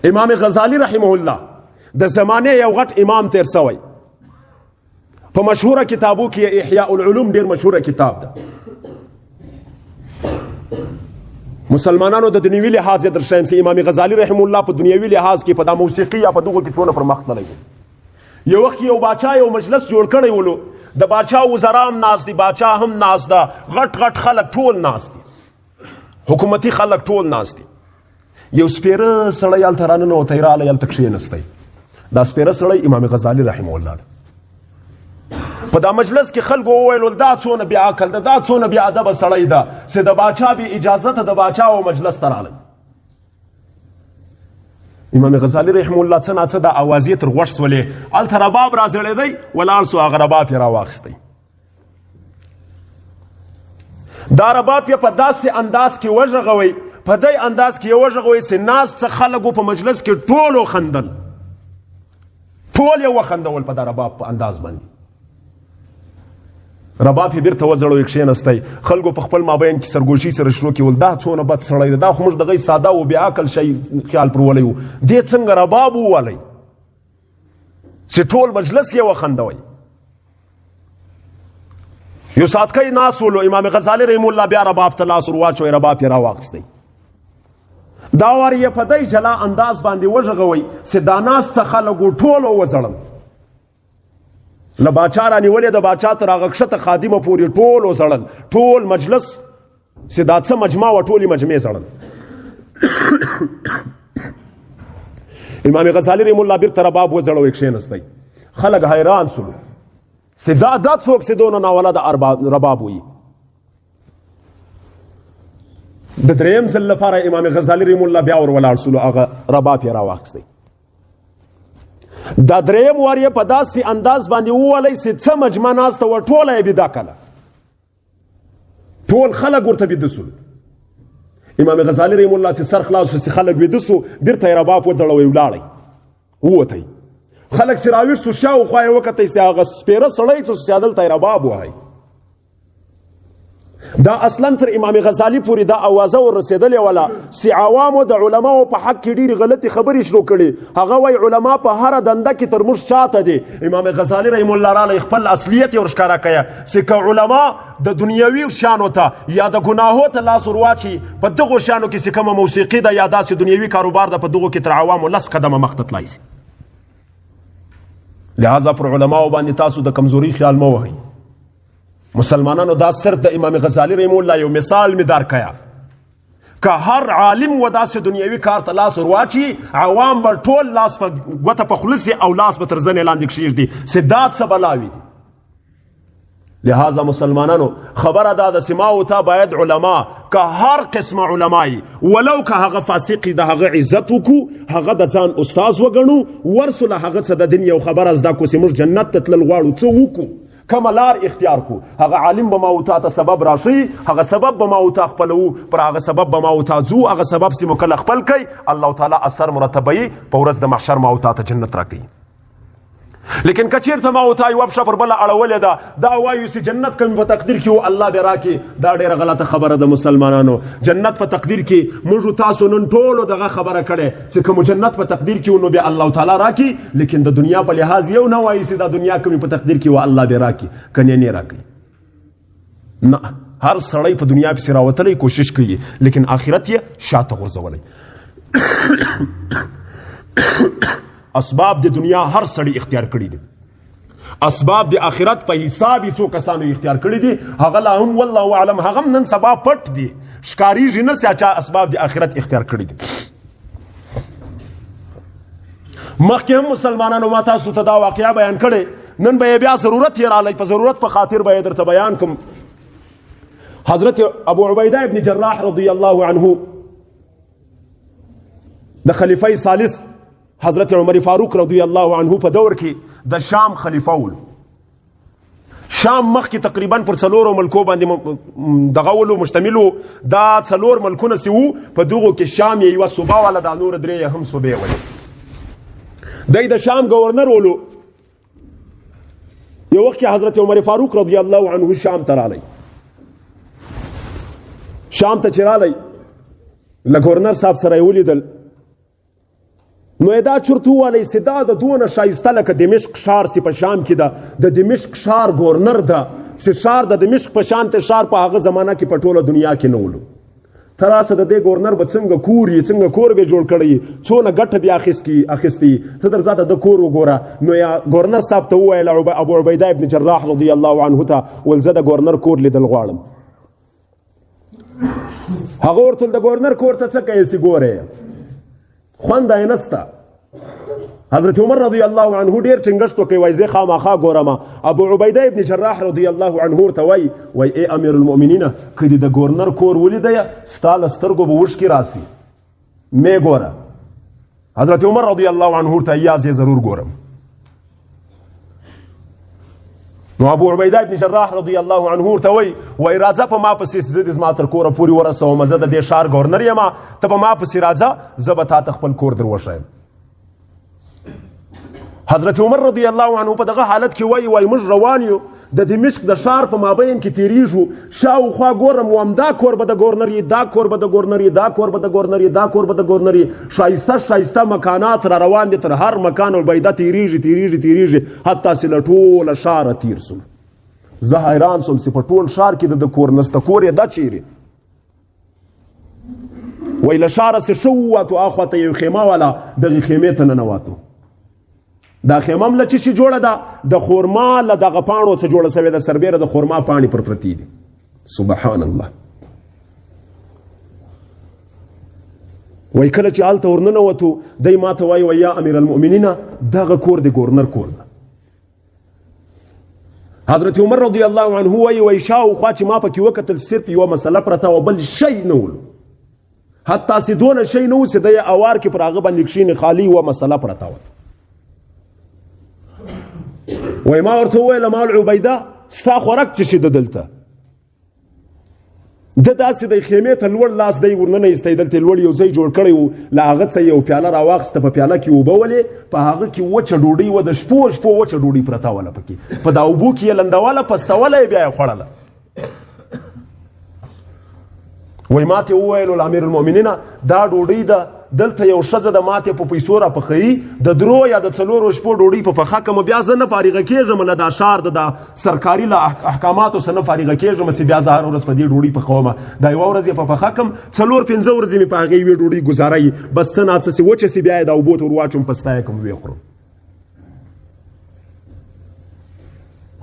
امام غزالی رحمه الله د زمانه یو غټ امام تیر سوی په مشهوره کتابو کې احیاء العلوم ډیر مشهوره کتاب ده. مسلمانانو د دنیوي لحاظ در شایم سي امام غزالی رحم الله په دنیوي لحاظ کې په د موسیقي یا په دغه کې څونه پر مخ تللی. یو وخت یو باچا یو مجلس جوړ کړی ولو، د باچا وزرا هم ناس دي، باچا هم ناس ده، غټ غټ خلک ټول ناس دي، حکومتي خلک ټول ناس دي. یو سپیره سړی هلته راننوتی راغلی، هلته کښېنستی. دا سپیره سړی امام غزالی رحمه الله ده. په دا مجلس کې خلکو وویل دا څونه بې عقل ده، دا څونه بې ادبه سړی ده چې د باچا بې اجازته د باچا او مجلس ته راغلی. امام غزالی رحمه الله څه ناڅه دا اوازې تر غوږ سولې، هلته رباب راځړېدی، ولاړ سو، هغه رباب یې راواخیستی. دا رباب یې په داسې انداز کې وژغوئ، په دې انداز کې یې وژغوئ چې ناست خلکو په مجلس کې ټول وخندل، ټول یې وخندول په دا رباب په انداز باندې. رباب یې بیرته وځړوی، کښېنستی. خلکو په خپل مابین کې سرګوشي سره شروع کړي، ول دا څونه بد سړی دی، دا خو موږ دغه ساده و بې عقل شی خیال پر ولی و، دې څنګه رباب وولی چې ټول مجلس یې وخندوی. یو ساعتکی ناست ولو، امام غزالی رحمه الله بیا رباب ته لاس ور واچوی، رباب یې راواخیستی. دا وار یې په دی جلا انداز باندې وژغوی چې دا ناسته خلکو ټولو وځړل. له باچا رانیولې، د باچا تر هغه کښته خادمه پورې ټول وځړل، ټول مجلس چې دا څه مجمع وه ټولې مجمع ځړل. امام غزالی رحم الله بیرته رباب وځړوی، کښېنستی. خلک حیران سلو چې دا څوک چې دونه ناولده رباب وي. د دریم ځل لپاره امام غزالی رحم الله بیا ور ولاړ سلو، هغه رباب یې راواخیستی. دا دریم وار یې په داسې انداز باندې وولی چې څه مجمع ناسته وه ټوله یې بیده کړله، ټول خلک ورته بیده سول. امام غزالی رحم الله چې سر خلاص شو چې خلک بیده سو، بیرته یې رباب وځړوی، ولاړی ووتی. خلک چې راویښ سو، شاوخوا یې وکتی چې هغه سپیره سړی چې دلته یې رباب وهی. دا اصلا تر امام غزالی پوری دا اوازه ور رسیدلې ولا سی عوامو د علماو په حق کې ډېری غلطي خبرې شروع کړي. هغه وای علما په هر دنده کې تر موږ شاته دي. امام غزالی رحم الله تعالی خپل اصلیت ور ښکارا کړي چې که علما د دنیوي شانو ته یا د ګناهو ته لاس ورواچي، په دغه شانو کې چې کومه موسیقي ده یا داسې دنیوي کاروبار ده، په دغه کې تر عوامو لس قدمه مخ ته تلای شي. لہذا پر علماو باندې تاسو د کمزوري خیال مه وهئ. مسلمانانو دا صرف د امام غزالی رحم الله یو مثال می در کیا که هر عالم و داسې دنیوي کار ته لاس ورواچي، عوام به ټول لاس په ګوته په خلصي او لاس به تر زنې لاندې کښېږدي چې دا څه بلاوي دي. لہذا مسلمانانو خبره دا ده چې ما او تا باید علما که هر قسمه علمای ولو که هغه فاسق د هغه عزت وکړو، هغه د ځان استاز وګڼو، ورسو له هغه څه د دین یو خبره زده کړو چې موږ جنت ته تلل غواړو، څه وکړو، کومه لار اختیار کو. هغه عالم به ما او تا ته سبب راشي، هغه سبب به ما او تا خپلو، پر هغه سبب به ما او تا ځو، هغه سبب چې مکل خپل کوي، الله تعالی اثر مرتبوي، په ورځ د محشر ما او تا ته جنت راکوي. لیکن کچیرته ما او تا یو بشه پر بله اړولې ده، دا وایو چې جنت کوم په تقدیر کې و الله دې راکړي، دا ډېره غلطه خبره ده. مسلمانانو جنت په تقدیر کې موږ تاسو نن ټولو دغه خبره کړې چې کوم جنت په تقدیر کې و نو بیا الله تعالی راکړي، لیکن د دنیا په لحاظ یو نه وایي چې دا دنیا کوم په تقدیر کې و الله دې راکړي، کنه نه راکړي. نه، هر سړی په دنیا پسې راوتلی کوشش کوي، لیکن آخرت یې شاته غورځولی. اسباب د دنیا هر سړی اختیار کړي دي، اسباب د آخرت په حساب یې څو کسانو اختیار کړي دي، هغه لا هم والله اعلم هغه نن سبا پټ دي، ښکاریږي نه چې چا اسباب د آخرت اختیار کړي دي. مخکې هم مسلمانانو ما تاسو ته دا واقعه بیان کړې، نن به بیا ضرورت یې رالی، په ضرورت په خاطر به یې درته بیان کوم. حضرت ابو عبیده ابن جراح رضی الله عنه د خلیفه ثالث حضرت عمر فاروق رضی الله عنه په دور کې د شام خلیفہ ول. شام مخکې تقریبا پر څلورو ملکو باندې دغه ولو مشتمل و، دا څلور ملکونه چې وو په دغو کې شام یې یوه صوبه واله، دا نور درې هم صوبې ولې. دی د شام گورنر ولو. یو وخت کې حضرت عمر فاروق رضی الله عنه شام ته رالی. شام ته چې رالی له گورنر صاحب سره یې ولیدل، نو دا چرته ووالی چې دا د دونه ښایسته لکه دمشق ښار چې په شام کې ده د دمشق ښار ګورنر ده چې ښار د دمشق په شانته ښار په هغه زمانه کې په ټوله دنیا کې نه ولو. ته راسه د دې ګورنر به څنګه کور یې څنګه کور به جوړ کړی څونه ګټه بیا اخیستي ته در ذاته د کور وګوره. نو یا ګورنر صاحب ته وویل ابو عبیده ابن جراح رضی الله عنه ته ول زه د ګورنر کور لیدل غواړم. هغه ورته د ګورنر کور ته څه کوي چې ګوره خوند یې نسته. حضرت عمر رضی الله عنه ډیر ټینګښت وکړي وایي زه خامخا ګورم. ابو عبیده ابن جراح رضی الله عنه ورته وایي ای امیر المؤمنین که دې د ګورنر کور ولیده ستا له سترګو به اوښکې راسي مې ګوره. حضرت عمر رضی الله عنه ورته یا زه ضرور ګورم. نو ابو عبیده ابن جراح رضی الله عنه ورته وایي راځه په ما پسې زه دې زما تر کوره پورې ورسوم زه د دې ښار ګورنر یم ته په ما پسې راځه زه به تا ته خپل کور در وښیم. حضرت عمر رضی الله عنه په دغه حالت کې وایي موږ روان یو د دمشق د ښار په مابین کې تیریږو شاوخوا ګورم و همدا کور به د ګورنر یي دا کور به د ګورنر یي دا کور به د ګورنر یي دا کور به د ګورنر یي ښایسته ښایسته مکانات را روان دي تر هر مکان عبیده تیریږي حتی چې له ټوله ښاره تیر سوم. زه حیران سوم چې په ټول ښار کې د کور نسته کور یې دا چیرې وایي له ښاره چې ښه ووتو اخواته یو خیمه والا دغې خیمې ته ننوتو. دا خیمه هم له څه شي جوړه ده د خورما له دغه پاڼو څخه جوړه سوې ده سربیره د خورما پاڼې پر پرتې دي. سبحان الله. وایي کله چې هلته ورننوتو دی ما ته وایي یا امیر المؤمنین دغه کور د ګورنر کور ده. حضرت عمر رضی الله عنه وایي شاوخوا چې ما پکې وکتل صرف یوه مسله پرته وه بل شی نه ولو حتی چې دونه شی نه و چې دی اوار کې پر هغه باندې کښېنې خالي یوه مسله پرته وه. وای ما ورته وویل مال عبیده ستا خوراک څه شي ده دلته ده داسې د خیمې ته لوړ لاس دی ورننه ایستی دلته لوړ یو ځای جوړ کړی و له هغه څه یو پیاله راواخیسته په پیاله کې اوبه ولې په هغه کې وچه ډوډۍ وه د شپو وچه ډوډۍ پرته وله پکې په دا اوبو کې یې لندوله پستوله یې بیا یې خوړله. وای ما ته وویل امیر المؤمنین دا ډوډۍ ده دلته یو ښځه د ماتې په پیسو را پخوي د درو یا د څلورو شپو ډوډۍ په پخه کړم بیا زه نه فارغه کېږم له دا ښار د سرکاري له احکاماتو څخه نه فارغه کېږم چې بیا زه هره ورځ په دې ډوډۍ پخوم دا یوه ورځ یې په پخه کړم 4-5 ورځې مې په هغې یوې ډوډۍ ګزاره وي بس څه ناڅه چې وچه سي بیا یې دا اوبو ته ور واچوم پسته یې کړم ویې خورم.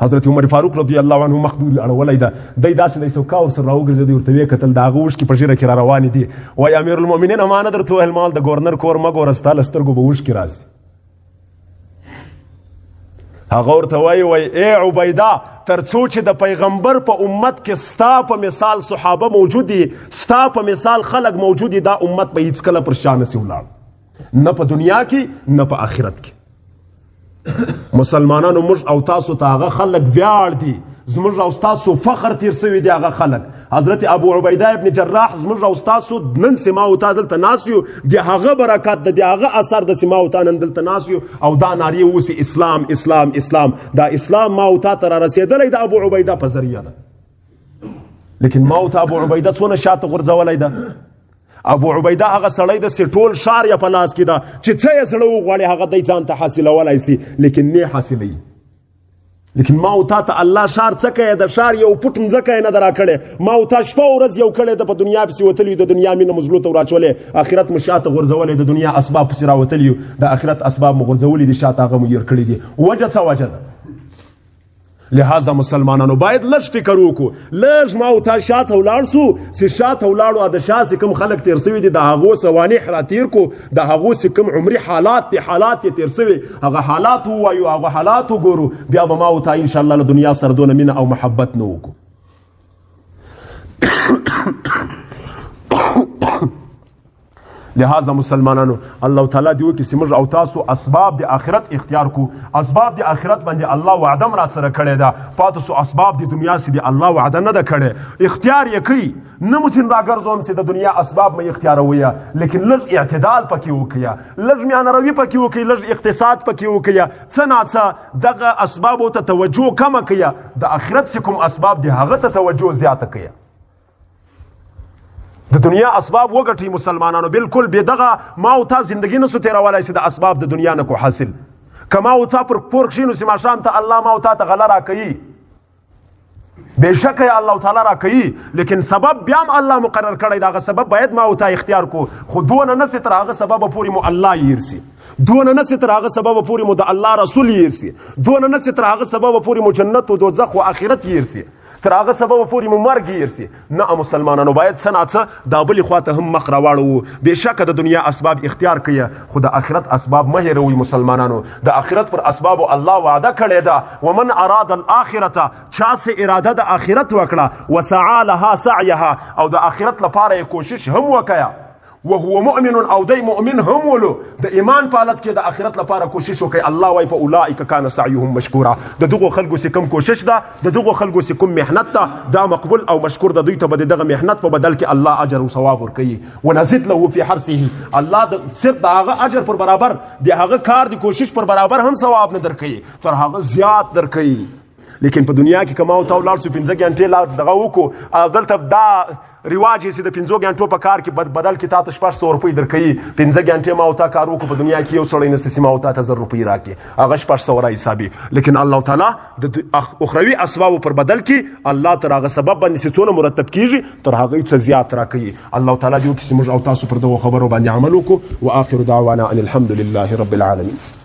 حضرت عمر فاروق رضی الله عنه مخدوري اړولی ده دی داسې دی سوکا ورسره راوګرځېدی ورته ویې کتل د هغه اوښکې په ژیره کې را روانې دي. وایي امیر المؤمنین ما نه درته ویل مال د ګورنر کور مه ګوره ستا له سترګو به اوښکې راسي. هغه ورته وایي ای عبیده تر څو چې د پیغمبر په امت کې ستا په مثال صحابه موجود دي ستا په مثال خلک موجود دي دا امت به هیڅکله پر شا نسي ولاړ نه په دنیا کې نه په آخرت کې. مسلمانانو موږ او تاسو ته هغه خلک ویاړ دي زموږ او ستاسو فخر تیر سوي دي هغه خلک. حضرت ابو عبیده ابن جراح زموږ او ستاسو نن سماو تا دلته ناست یو د هغه برکات د هغه اثر د سماو تا نن دلته ناست یو او دا نارې اوسي اسلام اسلام اسلام دا اسلام ما او تا ته را رسېدلی د ابو عبیده په ذریعه ده. لیکن ما او تا ابو عبیده څونه شاته غورځولی ده. ابو عبیده هغه سړی د سي ټول ښار یې په لاس کې ده چې څه یې زړه وغواړي هغه دی ځان ته حاصلولی سي لیکن نه حاصلوي. لیکن ما او تا ته الله ښار څه کوي د ښار یو پټ مځکه یې نه ده راکړې ما او تا شپه ورځ یو کړی ده په دنیا پسې وتلي د دنیا مینه مو زړو ته وراچولې آخرت مو شاته غورځولی د دنیا اسباب پسې راوتلي د آخرت اسباب مو غورځولي دي شاته هغه مو هیر کړي دي. وجه څه وجه ده؟ لہذا مسلمانانو باید لږ فکر وکړو لږ ما او تا شاته ولاړ سو چې شاته ولاړو د شا چې کوم خلک تیر سوي دي د هغو سوانح را تیر کو د هغو چې کوم عمري حالات دي حالات یې تیر سوي هغه حالات ووایو هغه حالات وګورو بیا به ما او تا انشاءالله له دنیا سره دونه مینه او محبت نه وکړو. لہذا مسلمانانو الله تعالی دی وکړي چې موږ او تاسو اسباب د آخرت اختیار کو اسباب د آخرت باندې الله وعده را سره کړی ده پاتې سو اسباب د دنیا سي د الله وعده نه ده کړی اختیار یې کوي نه متن راګرځوم چې د دنیا اسباب مې اختیاروي لیکن لږ اعتدال پکې وکړه لږ میانروي پکې وکړي لږ اقتصاد پکې وکړه څه ناڅه دغه اسبابو ته توجه کمه کړه د آخرت کوم اسباب دي هغه ته توجه زیاته کړه. د دنیا اسباب وګټي مسلمانانو بالکل بې دغه ما او تا زندگی نسو تیرولای سي د اسباب د دنیا نه کو حاصل کما او تا پر پور کښینو سي ماښام ته الله ما او تا ته غله راکوي بېشکه الله تعالی راکوي لیکن سبب بیا هم الله مقرر کړی دغه سبب باید ما او تا اختیار کو خو دونه نه سي تر هغه سببه پورې مو الله یېرسي دونه نه سي تر هغه سببه پورې مو د الله رسول یېرسي دونه نه سي تر هغه سببه پورې مو جنت و دوزخ و آخرت یېرسي تر هغه سببه پورې مو مرګ یېرسي نه مسلمانانو باید څه نه څه دا بلې خوا ته هم مخ راواړو بېشکه د دنیا اسباب اختیار کوي خو د آخرت اسباب مه هېروئ مسلمانانو د آخرت پر اسبابو الله وعده کړې ده ومن اراد الاخرته چا سې اراده د آخرت وکړه وسعا لها سعیها او د آخرت لپاره یې کوشش هم وکړه وهو مؤمن او دی مؤمن هم ولو د ایمان په حالت کې د آخرت لپاره کوشش وکړي الله وایي فاولئک کان سعیهم مشکورا د دغو خلکو چې کوم کوشش ده د دغو خلکو چې کوم محنت ده دا مقبول او مشکور ده دوی ته به دغه محنت په بدل کې الله اجر او ثواب ورکوي ونزيد له في حرثه الله د صرف د هغه اجر پر برابر د هغه کار د کوشش پر برابر هم ثواب نه درکوي تر هغه زیات درکوي لیکن په دنیا کې کما او تا ولاړ سو 15 غنټې لا دغه وکړو او دلته دا رواج یې د 15 غنټو په کار کې بدل کې تاسو 600 روپۍ درکوي 15 غنټې ما او تا کار وکړو په دنیا کې یو سړی نسته سیمه او تا 1000 روپۍ راکړي هغه 600 را حسابي لیکن الله تعالی د اخروی اسباب پر بدل کې الله تر هغه سبب باندې چې څونه مرتب کیږي تر هغه څه زیات راکړي الله تعالی دې وکړي چې موږ او تاسو پر دغه خبرو باندې عمل وکړو واخر دعوانا ان الحمد لله رب العالمين